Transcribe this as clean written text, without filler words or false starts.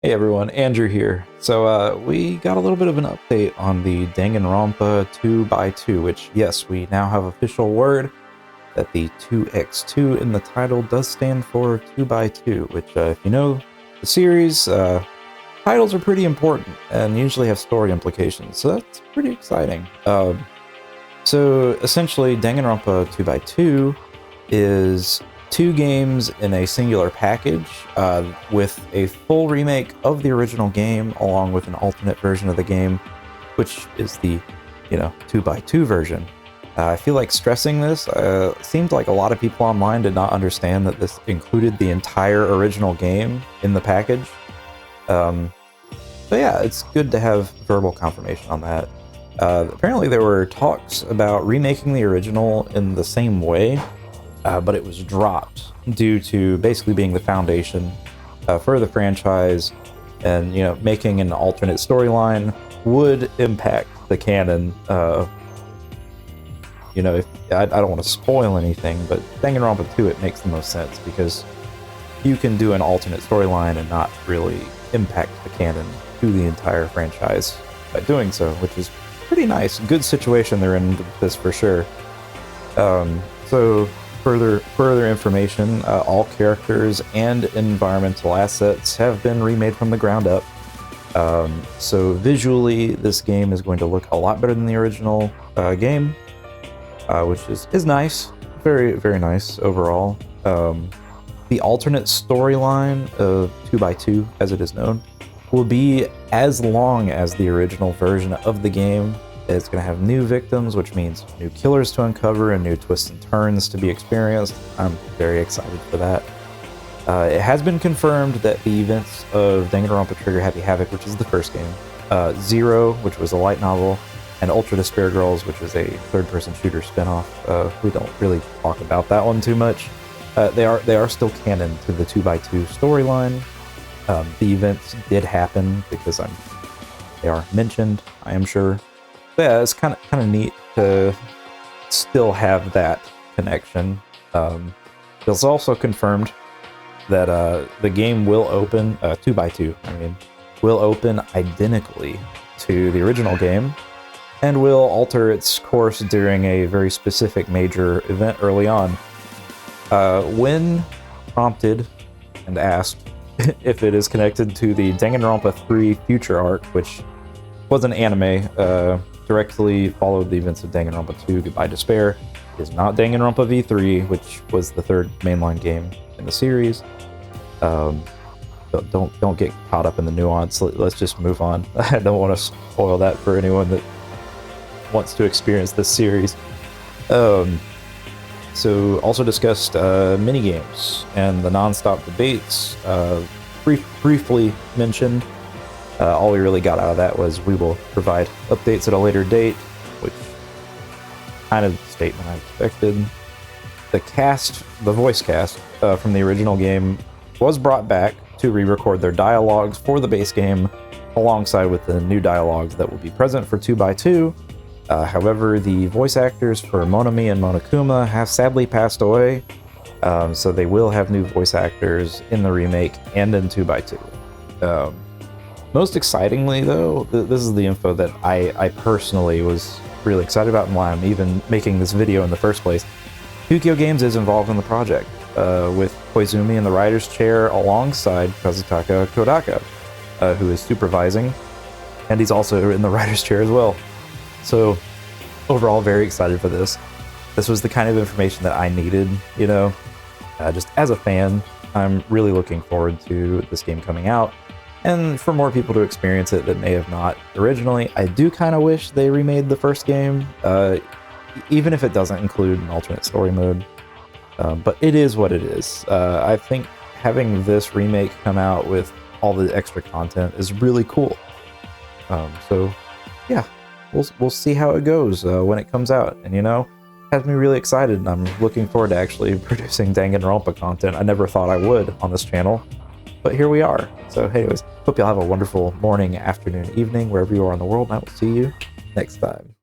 Hey everyone, Andrew here. So we got a little bit of an update on the Danganronpa 2x2, which yes, we now have official word that the 2x2 in the title does stand for 2x2, which if you know the series, titles are pretty important and usually have story implications, so that's pretty exciting. So essentially Danganronpa 2x2 is two games in a singular package with a full remake of the original game along with an alternate version of the game, which is the 2x2 version. I feel like stressing this. It seemed like a lot of people online did not understand that this included the entire original game in the package. So yeah, it's good to have verbal confirmation on that. Apparently there were talks about remaking the original in the same way, but it was dropped due to basically being the foundation for the franchise, and making an alternate storyline would impact the canon. If I don't want to spoil anything, but Danganronpa 2, it makes the most sense because you can do an alternate storyline and not really impact the canon to the entire franchise by doing so, which is pretty nice. Good situation they're in with this for sure. So further information, all characters and environmental assets have been remade from the ground up. So visually, this game is going to look a lot better than the original game, which is nice. Very, very nice overall. The alternate storyline of 2x2, as it is known, will be as long as the original version of the game. It's going to have new victims, which means new killers to uncover and new twists and turns to be experienced. I'm very excited for that. It has been confirmed that the events of Danganronpa Trigger Happy Havoc, which is the first game, Zero, which was a light novel, and Ultra Despair Girls, which is a third-person shooter spinoff. We don't really talk about that one too much. They are still canon to the 2x2 storyline. The events did happen because they are mentioned, I am sure. But yeah, it's kind of neat to still have that connection. It's also confirmed that the game will open 2x2. Will open identically to the original game, and will alter its course during a very specific major event early on. When prompted and asked if it is connected to the Danganronpa 3 Future arc, which was an anime, directly followed the events of Danganronpa 2 Goodbye Despair. It is not Danganronpa V3, which was the third mainline game in the series. Don't get caught up in the nuance. Let's just move on. I don't want to spoil that for anyone that wants to experience this series. So also discussed minigames and the non-stop debates. Briefly mentioned. All we really got out of that was we will provide updates at a later date, which kind of the statement I expected. The voice cast from the original game was brought back to re-record their dialogues for the base game, alongside with the new dialogues that will be present for 2x2. However, the voice actors for Monami and Monokuma have sadly passed away, so they will have new voice actors in the remake and in 2x2. Most excitingly, though, this is the info that I personally was really excited about and why I'm even making this video in the first place. Tokyo Games is involved in the project, with Koizumi in the writer's chair alongside Kazutaka Kodaka, who is supervising, and he's also in the writer's chair as well. So overall, very excited for this. This was the kind of information that I needed, just as a fan. I'm really looking forward to this game coming out, and for more people to experience it that may have not originally. I do kind of wish they remade the first game, even if it doesn't include an alternate story mode. But it is what it is. I think having this remake come out with all the extra content is really cool. So yeah, we'll see how it goes when it comes out. And has me really excited, and I'm looking forward to actually producing Danganronpa content. I never thought I would on this channel, but here we are. So anyways, hope y'all have a wonderful morning, afternoon, evening, wherever you are in the world, and I will see you next time.